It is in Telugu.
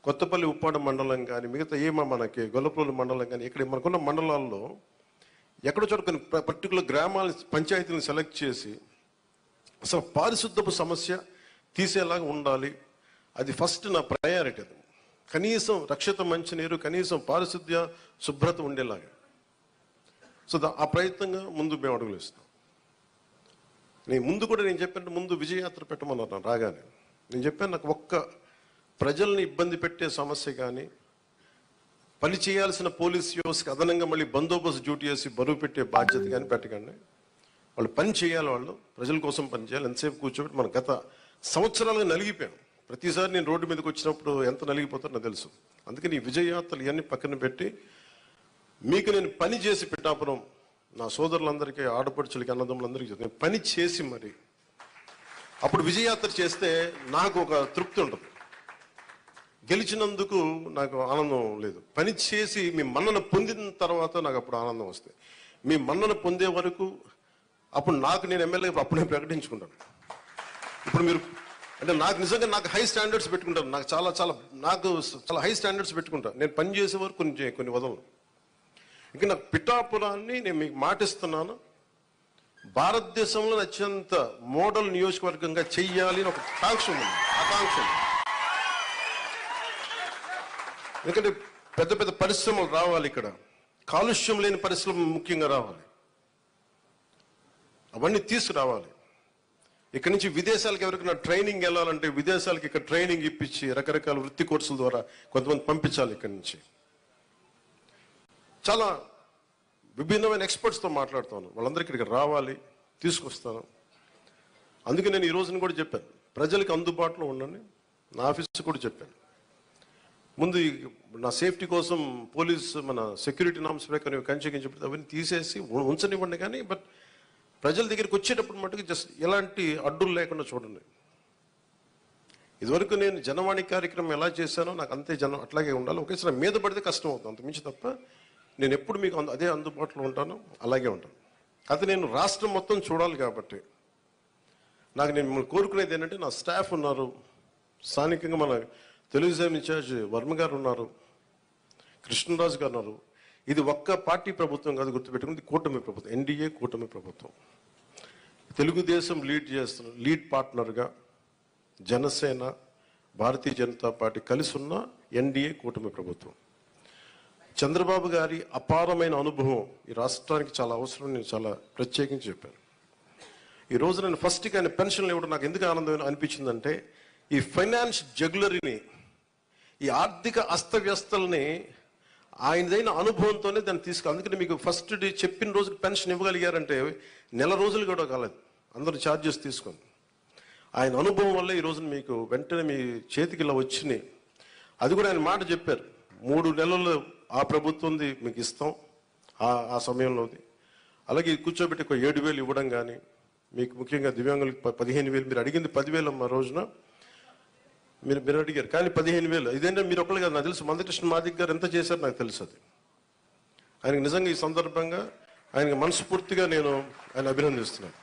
కొత్తపల్లి ఉప్పాడ మండలం కానీ మిగతా మనకి గొల్లపల్లి మండలం కానీ ఇక్కడ మనకున్న మండలాల్లో ఎక్కడో చోట కొన్ని పర్టికులర్ గ్రామాల పంచాయతీలను సెలెక్ట్ చేసి అసలు పారిశుద్ధపు సమస్య తీసేలాగా ఉండాలి. అది ఫస్ట్ నా ప్రయారిటీ. అది కనీసం రక్షిత మంచినీరు, కనీసం పారిశుద్ధ్య శుభ్రత ఉండేలాగా. సో ఆ ప్రయత్నంగా ముందు మేము అడుగులు ఇస్తాం. నేను చెప్పాను ముందు విజయయాత్ర పెట్టమన్నారు రాగానే. నేను చెప్పాను నాకు ఒక్క ప్రజల్ని ఇబ్బంది పెట్టే సమస్య కానీ, పని చేయాల్సిన పోలీస్ వ్యవస్థకి అదనంగా మళ్ళీ బందోబస్తు డ్యూటీ చేసి బరువు పెట్టే బాధ్యత కానీ పెట్టకండి. వాళ్ళు పని చేయాలి, వాళ్ళు ప్రజల కోసం పని చేయాలి. ఎంతసేపు కూర్చోబెట్టి మనం గత సంవత్సరాలుగా నలిగిపోయాం. ప్రతిసారి నేను రోడ్డు మీదకి వచ్చినప్పుడు ఎంత నలిగిపోతారో నాకు తెలుసు. అందుకని ఈ విజయయాత్రలు ఇవన్నీ పక్కన పెట్టి మీకు నేను పని చేసి పిఠాపురం నా సోదరులందరికీ, ఆడపడుచులకి, అన్నదమ్ములందరికీ నేను పని చేసి మరి అప్పుడు విజయయాత్ర చేస్తే నాకు ఒక తృప్తి ఉంటుంది. గెలిచినందుకు నాకు ఆనందం లేదు. పని చేసి మీ మన్నన పొందిన తర్వాత నాకు అప్పుడు ఆనందం వస్తుంది. మీ మన్నన పొందే వరకు అప్పుడు నేను ఎమ్మెల్యే అప్పుడు నేను ప్రకటించుకుంటాను. ఇప్పుడు మీరు అంటే నాకు నిజంగా హై స్టాండర్డ్స్ పెట్టుకుంటాను. నాకు చాలా హై స్టాండర్డ్స్ పెట్టుకుంటాను. నేను పని చేసే వరకు కొన్ని వదలను. ఇంకా నాకు పిఠాపురాన్ని నేను మీకు మాటిస్తున్నాను, భారతదేశంలో అత్యంత మోడల్ నియోజకవర్గంగా చెయ్యాలి అని ఒక ఆకాంక్ష ఉంది. ఎందుకంటే పెద్ద పెద్ద పరిశ్రమలు రావాలి, ఇక్కడ కాలుష్యం లేని పరిశ్రమలు ముఖ్యంగా రావాలి, అవన్నీ తీసుకురావాలి. ఇక్కడ నుంచి విదేశాలకు ఎవరికైనా ట్రైనింగ్ వెళ్ళాలంటే విదేశాలకు ఇక్కడ ట్రైనింగ్ ఇప్పించి రకరకాల వృత్తి కోర్సుల ద్వారా కొంతమంది పంపించాలి. ఇక్కడి నుంచి చాలా విభిన్నమైన ఎక్స్పర్ట్స్తో మాట్లాడుతాను. వాళ్ళందరికీ ఇక్కడ రావాలి, తీసుకొస్తాను. అందుకే నేను ఈ రోజున కూడా చెప్పాను, ప్రజలకు అందుబాటులో ఉండండి. నా ఆఫీస్ కూడా చెప్పాను, ముందు నా సేఫ్టీ కోసం పోలీస్ మన సెక్యూరిటీ నామ్స్ ప్రకారం కంచె అవన్నీ తీసేసి ఉంచనివ్వండి. కానీ బట్ ప్రజల దగ్గరికి వచ్చేటప్పుడు మటుకు జస్ట్ ఎలాంటి అడ్డులు లేకుండా చూడండి. ఇదివరకు నేను జనవాణి కార్యక్రమం ఎలా చేశానో నాకు అంతే జనం అట్లాగే ఉండాలి. ఒకేసారి మీద పడితే కష్టం అవుతుంది, అంతమించి తప్ప నేను ఎప్పుడు మీకు అదే అందుబాటులో ఉంటాను, అలాగే ఉంటాను. అది నేను రాష్ట్రం మొత్తం చూడాలి కాబట్టి నేను మిమ్మల్ని కోరుకునేది ఏంటంటే, నా స్టాఫ్ ఉన్నారు, స్థానికంగా మన తెలుగుదేశం ఇన్ఛార్జ్ వర్మ గారు ఉన్నారు, కృష్ణరాజు గారు ఉన్నారు. ఇది ఒక్క పార్టీ ప్రభుత్వం కాదు, గుర్తుపెట్టుకుంది కూటమి ప్రభుత్వం, ఎన్డీఏ కూటమి ప్రభుత్వం. తెలుగుదేశం లీడ్ పార్ట్నర్గా జనసేన, భారతీయ జనతా పార్టీ కలిసి ఉన్న ఎన్డీఏ కూటమి ప్రభుత్వం. చంద్రబాబు గారి అపారమైన అనుభవం ఈ రాష్ట్రానికి చాలా అవసరం. నేను చాలా ప్రత్యేకించి చెప్పాను. ఈ రోజు నేను ఫస్ట్కి ఆయన పెన్షన్లు ఇవ్వడం నాకు ఎందుకు ఆనందం అనిపించిందంటే, ఈ ఫైనాన్స్ జగ్యులరీని, ఈ ఆర్థిక అస్తవ్యస్తల్ని ఆయనదైన అనుభవంతోనే దాన్ని అందుకని మీకు ఫస్ట్ డే చెప్పిన రోజు పెన్షన్ ఇవ్వగలిగారంటే నెల రోజులు కూడా కాలేదు, అందరూ ఛార్జెస్ తీసుకొని. ఆయన అనుభవం వల్ల ఈ రోజున మీకు వెంటనే మీ చేతికి ఇలా వచ్చినాయి. అది కూడా ఆయన మాట చెప్పారు, 3 నెలలు ఆ ప్రభుత్వంది మీకు ఇస్తాం ఆ సమయంలోది. అలాగే కూర్చోబెట్టి ఒక 7,000 ఇవ్వడం కానీ, మీకు ముఖ్యంగా దివ్యాంగులకు 15,000, మీరు అడిగింది 10,000 మా రోజున మీరు అడిగారు, కానీ 15,000 ఇదేంటే మీరు ఒకళ్ళు కాదు, నాకు తెలుసు మందకృష్ణ మాదిక్ గారు ఎంత చేశారు నాకు తెలుసు. అది ఆయనకు నిజంగా ఈ సందర్భంగా ఆయనకు మనస్ఫూర్తిగా నేను ఆయన అభినందిస్తున్నాను.